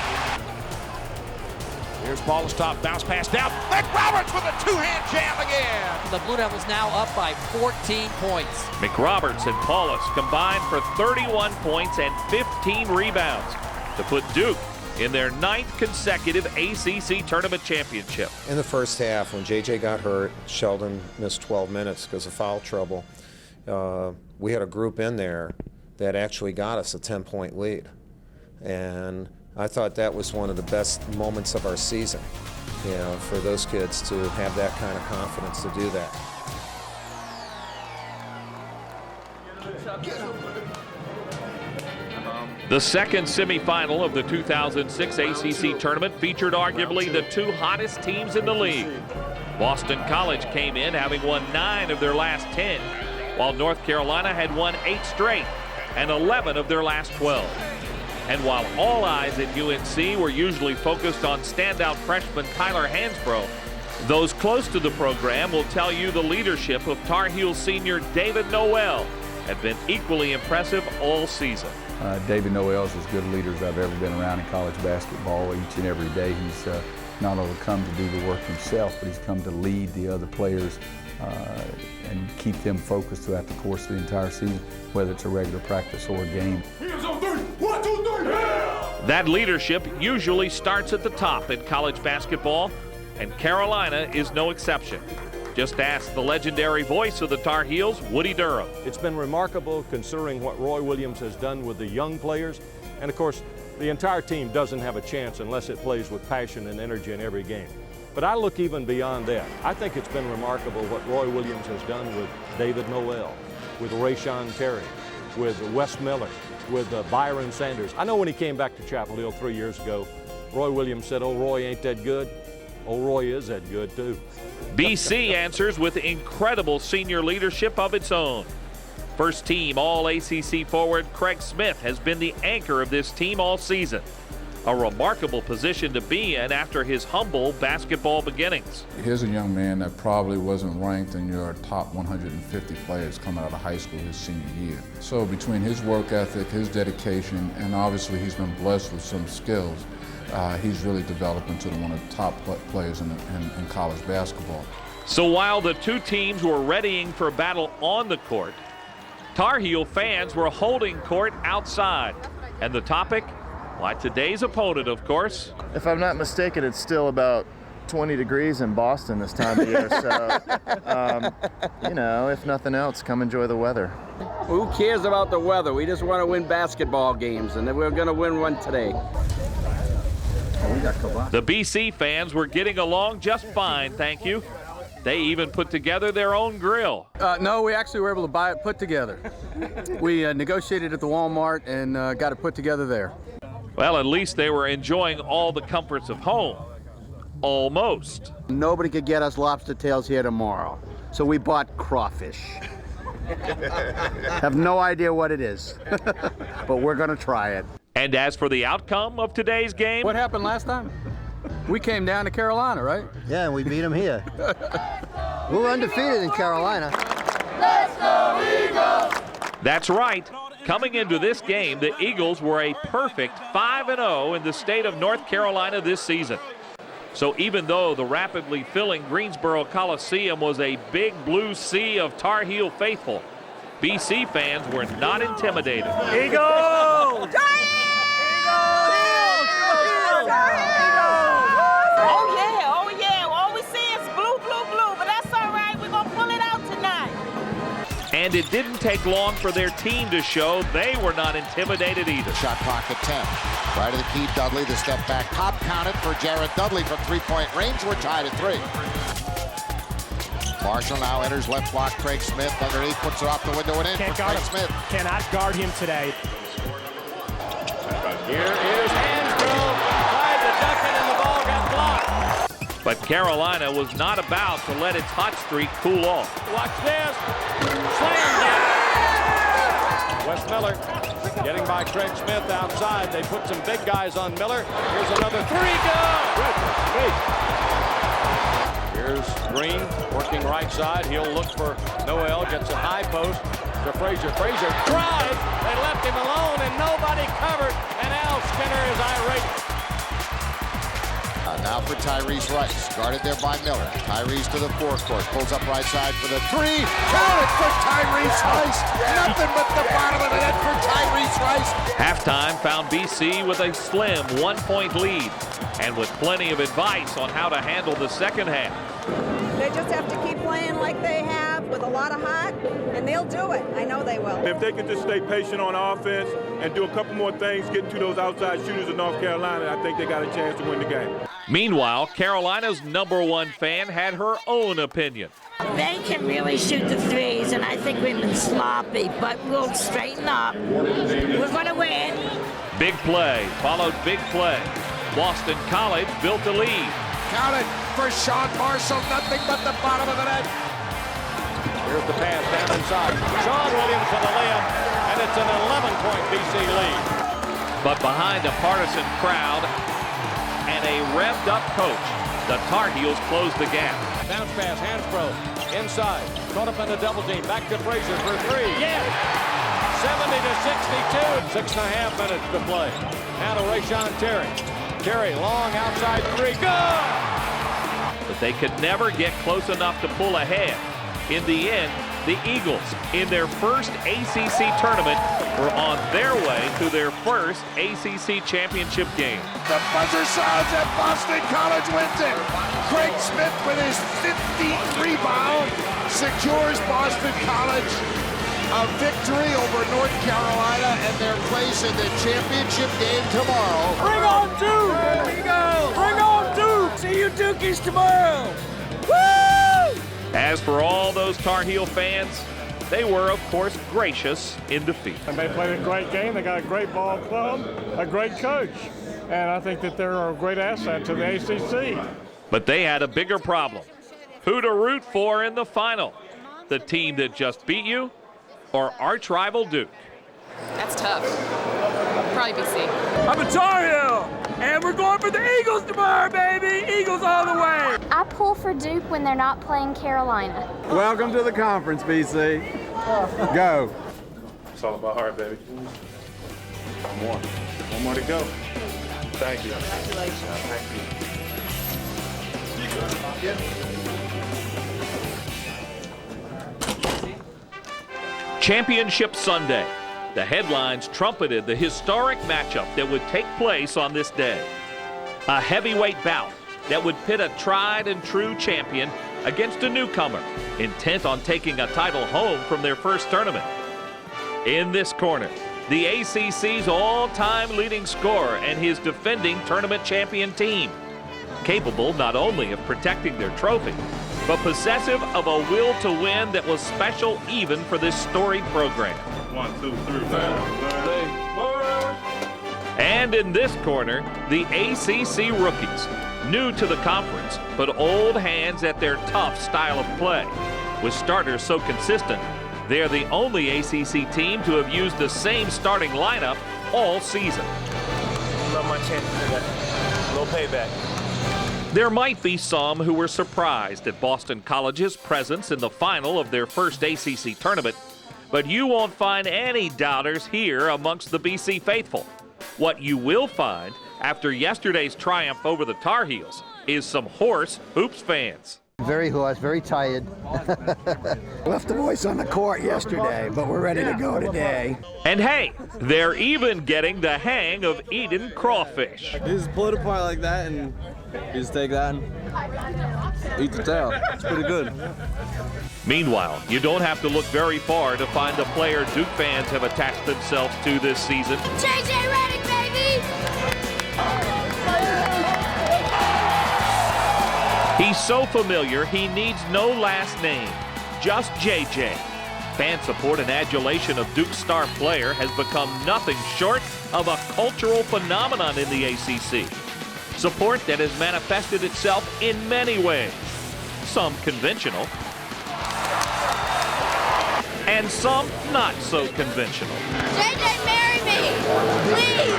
[SPEAKER 23] Here's Paulus top, bounce pass down. McRoberts with a 2-hand jam again.
[SPEAKER 25] The Blue Devils now up by 14 points.
[SPEAKER 1] McRoberts and Paulus combined for 31 points and 15 rebounds to put Duke in their 9th consecutive ACC Tournament Championship.
[SPEAKER 9] In the first half, when JJ got hurt, Shelden missed 12 minutes because of foul trouble. We had a group in there that actually got us a 10-point lead. And I thought that was one of the best moments of our season, you know, for those kids to have that kind of confidence to do that.
[SPEAKER 1] The second semifinal of the 2006 ACC tournament featured arguably the two hottest teams in the league. Boston College came in having won 9 of their last 10, while North Carolina had won 8 straight and 11 of their last 12. And while all eyes at UNC were usually focused on standout freshman Tyler Hansbrough, Those close to the program will tell you the leadership of Tar Heel senior David Noel had been equally impressive all season.
[SPEAKER 3] David Noel's as good a leader as I've ever been around in college basketball. Each and every day he's not only come to do the work himself, but he's come to lead the other players and keep them focused throughout the course of the entire season, whether it's a regular practice or a game.
[SPEAKER 12] Hands on three. 1, 2, 3. Yeah!
[SPEAKER 1] That leadership usually starts at the top in college basketball, and Carolina is no exception. Just ask the legendary voice of the Tar Heels, Woody Durham.
[SPEAKER 6] It's been remarkable considering what Roy Williams has done with the young players. And of course, the entire team doesn't have a chance unless it plays with passion and energy in every game. But I look even beyond that. I think it's been remarkable what Roy Williams has done with David Noel, with Rayshon Terry, with Wes Miller, with Byron Sanders. I know when he came back to Chapel Hill 3 years ago, Roy Williams said, "Oh, Roy ain't that good." Oh, Roy is that good, too.
[SPEAKER 1] BC answers with incredible senior leadership of its own. First team All-ACC forward Craig Smith has been the anchor of this team all season. A remarkable position to be in after his humble basketball beginnings.
[SPEAKER 24] Here's a young man that probably wasn't ranked in your top 150 players coming out of high school his senior year. So between his work ethic, his dedication, and obviously he's been blessed with some skills, he's really developed into one of the top players in college basketball.
[SPEAKER 1] So while the two teams were readying for battle on the court, Tar Heel fans were holding court outside. And the topic? Why, today's opponent, of course.
[SPEAKER 20] If I'm not mistaken, it's still about 20 degrees in Boston this time of year. So, you know, if nothing else, come enjoy the weather.
[SPEAKER 13] Who cares about the weather? We just want to win basketball games, and we're going to win one today.
[SPEAKER 1] The BC fans were getting along just fine, thank you. They even put together their own grill.
[SPEAKER 13] No, we actually were able to buy it put together. We negotiated at the Walmart and got it put together there.
[SPEAKER 1] Well, at least they were enjoying all the comforts of home. Almost.
[SPEAKER 13] Nobody could get us lobster tails here tomorrow, so we bought crawfish. Have no idea what it is, but we're going to try it.
[SPEAKER 1] And as for the outcome of today's game?
[SPEAKER 13] What happened last time? We came down to Carolina, right?
[SPEAKER 16] Yeah, and we beat them here. We're undefeated in Carolina.
[SPEAKER 12] Let's go Eagles!
[SPEAKER 1] That's right. Coming into this game, the Eagles were a perfect 5-0 in the state of North Carolina this season. So even though the rapidly filling Greensboro Coliseum was a big blue sea of Tar Heel faithful, BC fans were not intimidated.
[SPEAKER 12] Eagles!
[SPEAKER 17] Oh yeah, all we see is blue, blue, blue, but that's all right, we're gonna pull it out tonight.
[SPEAKER 1] And it didn't take long for their team to show they were not intimidated either.
[SPEAKER 23] Shot clock at 10. Right of the key, Dudley, the step back top counted for Jared Dudley from three-point range. We're tied at 3. Marshall now enters left block. Craig Smith underneath, puts it off the window and in for Craig Smith.
[SPEAKER 18] Cannot guard him today.
[SPEAKER 4] Here is Hansbrough. Tried to duck it and the ball got blocked.
[SPEAKER 1] But Carolina was not about to let its hot streak cool off.
[SPEAKER 4] Watch this. Slammed it. Wes Miller getting by Craig Smith outside. They put some big guys on Miller. Here's another three. Good. Here's Green working right side. He'll look for Noel. Gets a high post to Frazier. Frazier drives. They left him alone and nobody covered. And Al Skinner is irate.
[SPEAKER 23] Now for Tyrese Rice, guarded there by Miller. Tyrese to the forecourt, pulls up right side for the 3. Count it for Tyrese Rice. Nothing but the bottom of the net for Tyrese Rice.
[SPEAKER 1] Halftime found BC with a slim 1-point lead and with plenty of advice on how to handle the second half.
[SPEAKER 31] They just have to keep playing like they have with a lot of heart, and they'll do it. I know they will.
[SPEAKER 21] If they can just stay patient on offense and do a couple more things, getting to those outside shooters in North Carolina, I think they got a chance to win the game.
[SPEAKER 1] Meanwhile, Carolina's #1 fan had her own opinion.
[SPEAKER 17] They can really shoot the threes, and I think we've been sloppy, but we'll straighten up. We're going to win.
[SPEAKER 1] Big play followed big play. Boston College built the lead.
[SPEAKER 23] Count it for Sean Marshall. Nothing but the bottom of the net.
[SPEAKER 4] Here's the pass down inside. Sean Williams for the layup, and it's an 11-point BC lead.
[SPEAKER 1] But behind a partisan crowd and a revved-up coach, The Tar Heels close the gap.
[SPEAKER 4] Bounce pass, Hansbrough inside. Caught up in the double team. Back to Frazier for three. Yeah! 70-62. 6.5 minutes to play. Now to Rayshon Terry. Terry, long outside three. Good!
[SPEAKER 1] But they could never get close enough to pull ahead. In the end, the Eagles, in their first ACC tournament, were on their way to their first ACC championship game.
[SPEAKER 12] The buzzer sounds and Boston College wins it. Craig Smith with his 15th rebound secures Boston College a victory over North Carolina and their place in the championship game tomorrow. Bring on Duke! There we go! Bring on Duke! See you Dukies tomorrow! Woo!
[SPEAKER 1] As for all those Tar Heel fans, they were, of course, gracious in defeat.
[SPEAKER 21] And they played a great game. They got a great ball club, a great coach. And I think that they're a great asset to the ACC.
[SPEAKER 1] But they had a bigger problem. Who to root for in the final? The team that just beat you or arch rival Duke?
[SPEAKER 5] That's tough. Probably BC.
[SPEAKER 12] I'm a Tar Heel, and we're going for the Eagles tomorrow, baby! Eagles all the way!
[SPEAKER 10] I pull for Duke when they're not playing Carolina.
[SPEAKER 11] Welcome to the conference, BC. Go.
[SPEAKER 14] It's all about heart, baby. One more to go. Thank you.
[SPEAKER 5] Congratulations.
[SPEAKER 14] Thank you.
[SPEAKER 1] Championship Sunday. The headlines trumpeted the historic matchup that would take place on this day. A heavyweight bout that would pit a tried and true champion against a newcomer intent on taking a title home from their first tournament. In this corner, the ACC's all-time leading scorer and his defending tournament champion team, capable not only of protecting their trophy, but possessive of a will to win that was special even for this storied program.
[SPEAKER 14] 1, 2, 3, 4.
[SPEAKER 1] And in this corner, the ACC rookies, new to the conference, but old hands at their tough style of play. With starters so consistent, they're the only ACC team to have used the same starting lineup all season.
[SPEAKER 14] Love my chance for that. Little payback.
[SPEAKER 1] There might be some who were surprised at Boston College's presence in the final of their first ACC tournament, but you won't find any doubters here amongst the BC faithful. What you will find after yesterday's triumph over the Tar Heels is some Horse Hoops fans.
[SPEAKER 16] Very hoarse, very tired.
[SPEAKER 18] Left the voice on the court yesterday, but we're ready to go today.
[SPEAKER 1] And hey, they're even getting the hang of eating crawfish.
[SPEAKER 11] You just pull it apart like that and you just take that and eat the tail. It's pretty good.
[SPEAKER 1] Meanwhile, you don't have to look very far to find the player Duke fans have attached themselves to this season.
[SPEAKER 12] JJ Redick, baby!
[SPEAKER 1] He's so familiar, he needs no last name, just JJ. Fan support and adulation of Duke's star player has become nothing short of a cultural phenomenon in the ACC. Support that has manifested itself in many ways, some conventional, and some not so conventional.
[SPEAKER 12] JJ, marry me! Please!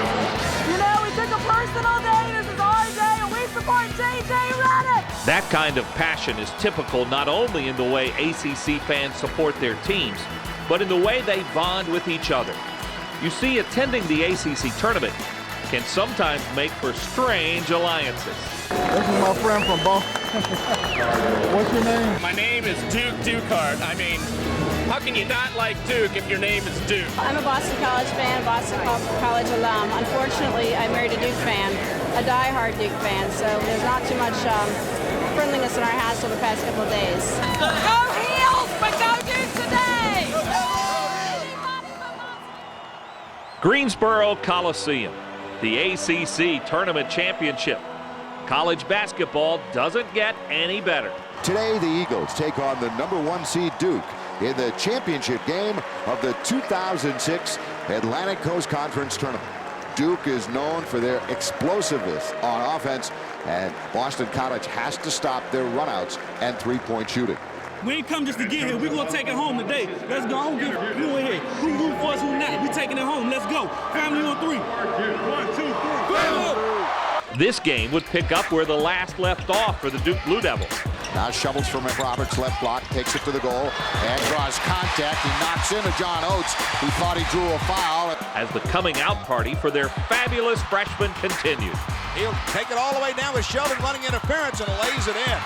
[SPEAKER 12] You know, we took a personal day. This is our day, and we support JJ Redick!
[SPEAKER 1] That kind of passion is typical not only in the way ACC fans support their teams, but in the way they bond with each other. You see, attending the ACC tournament can sometimes make for strange alliances.
[SPEAKER 11] This is my friend from Boston. What's your name?
[SPEAKER 14] My name is Duke Dukehart. I mean, how can you not like Duke if your name is Duke?
[SPEAKER 5] I'm a Boston College fan, Boston College alum. Unfortunately, I married a Duke fan, a die-hard Duke fan, so there's not too much friendliness in our house over the past couple of days. Go Heels, but go Duke today!
[SPEAKER 1] Greensboro Coliseum, the ACC Tournament Championship. College basketball doesn't get any better.
[SPEAKER 23] Today, the Eagles take on the #1 seed Duke in the championship game of the 2006 Atlantic Coast Conference Tournament. Duke is known for their explosiveness on offense, and Boston College has to stop their runouts and three-point shooting.
[SPEAKER 22] We ain't come just to get here. We're going to take it home today. Let's go. I don't give who in here. Who root for us, who not. We taking it home. Let's go. Family on three. 1, 2, 3. Go!
[SPEAKER 1] This game would pick up where the last left off for the Duke Blue Devils.
[SPEAKER 23] Now shovels from McRoberts, left block, takes it to the goal, and draws contact. He knocks into John Oates. He thought he drew a foul.
[SPEAKER 1] As the coming out party for their fabulous freshmen continued.
[SPEAKER 12] He'll take it all the way down with Shelden running interference and lays it in.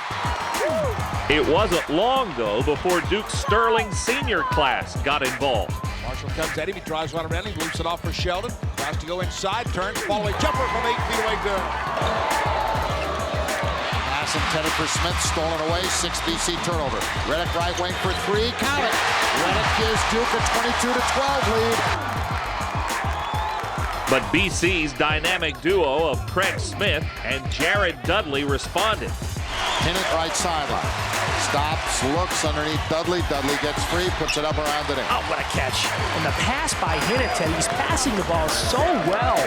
[SPEAKER 1] It wasn't long, though, before Duke's sterling senior class got involved.
[SPEAKER 12] Marshall comes at him, he drives right around him, loops it off for Shelden. Tries to go inside, turns, following jumper from 8 feet away, good.
[SPEAKER 23] Pass intended for Smith, stolen away, 6 BC turnover. Redick right wing for 3, count it. Redick gives Duke a 22-12 lead.
[SPEAKER 1] But BC's dynamic duo of Craig Smith and Jared Dudley responded.
[SPEAKER 23] Hinnant right sideline. Stops, looks underneath Dudley. Dudley gets free, puts it up around the net.
[SPEAKER 2] Oh, what a catch. And the pass by Hinnant, he's passing the ball so well.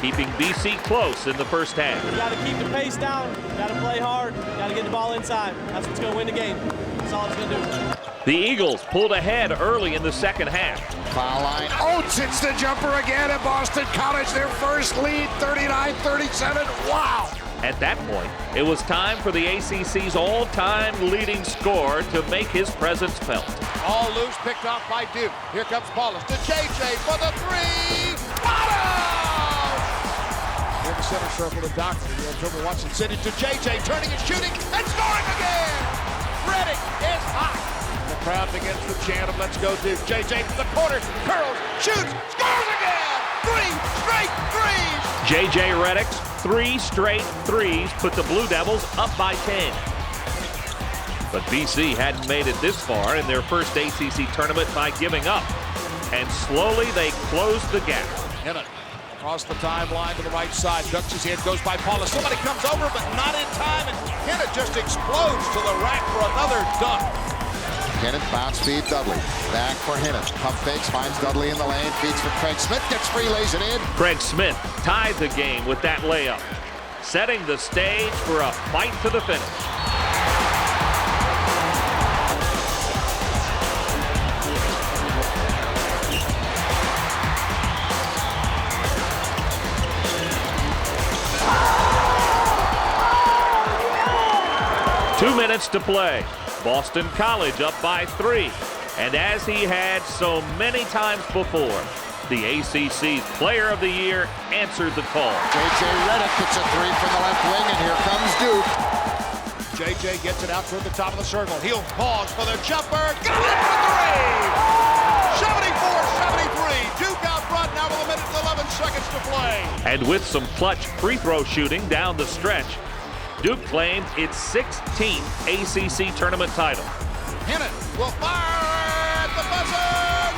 [SPEAKER 1] Keeping BC close in the first half.
[SPEAKER 7] You got to keep the pace down. You got to play hard. You got to get the ball inside. That's what's going to win the game. That's all it's going to do.
[SPEAKER 1] The Eagles pulled ahead early in the second half.
[SPEAKER 23] Foul line.
[SPEAKER 12] Oates hits the jumper again at Boston College. Their first lead, 39-37. Wow.
[SPEAKER 1] At that point, it was time for the ACC's all-time leading scorer to make his presence felt.
[SPEAKER 12] All loose, picked off by Duke. Here comes Paulus to JJ for the 3. Bottom! In the center circle to Doctor. The dribble Watson sent it to JJ, turning and shooting and scoring again. Redick is hot. The crowd begins to chant of "Let's go Duke." JJ from the corner, curls, shoots, scores again. 3 straight threes.
[SPEAKER 1] JJ Redick's 3 straight threes put the Blue Devils up by 10. But BC hadn't made it this far in their first ACC tournament by giving up. And slowly they closed the gap.
[SPEAKER 12] Hinnant across the timeline to the right side. Ducks his head, goes by Paulus. Somebody comes over, but not in time. And Hinnant just explodes to the rack for another dunk.
[SPEAKER 23] Hinnant bounce feed Dudley. Back for Hinnant. Pump fakes, finds Dudley in the lane. Feeds for Craig Smith. Gets free, lays it in.
[SPEAKER 1] Craig Smith tied the game with that layup, setting the stage for a fight to the finish. Two minutes to play. Boston College up by 3. And as he had so many times before, the ACC's Player of the Year answered the call.
[SPEAKER 23] JJ Redick gets a 3 from the left wing, and here comes Duke.
[SPEAKER 12] JJ gets it out toward the top of the circle. He'll pause for the jumper. Got it for 3! 74-73. Duke out front now with 1 minute and 11 seconds to play.
[SPEAKER 1] And with some clutch free throw shooting down the stretch, Duke claimed its 16th ACC tournament title.
[SPEAKER 12] Hinnant will fire at the buzzer.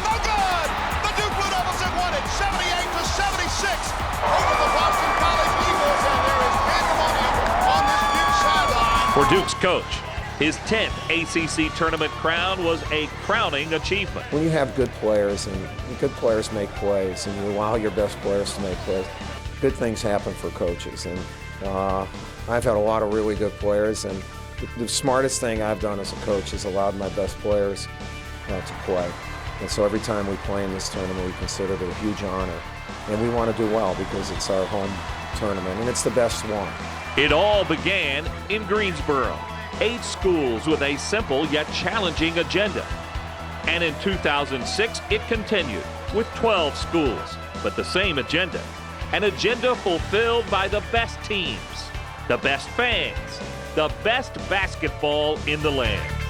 [SPEAKER 12] No good! The Duke Blue Devils have won it 78-76 over the Boston College Eagles, and there is pandemonium on this Duke sideline.
[SPEAKER 1] For Duke's coach, his 10th ACC tournament crown was a crowning achievement.
[SPEAKER 9] When you have good players, and good players make plays, and you allow your best players to make plays, good things happen for coaches. And I've had a lot of really good players, and the smartest thing I've done as a coach is allowed my best players to play. And so every time we play in this tournament, we consider it a huge honor. And we want to do well because it's our home tournament, and it's the best one.
[SPEAKER 1] It all began in Greensboro. 8 schools with a simple yet challenging agenda. And in 2006, it continued with 12 schools, but the same agenda. An agenda fulfilled by the best teams, the best fans, the best basketball in the land.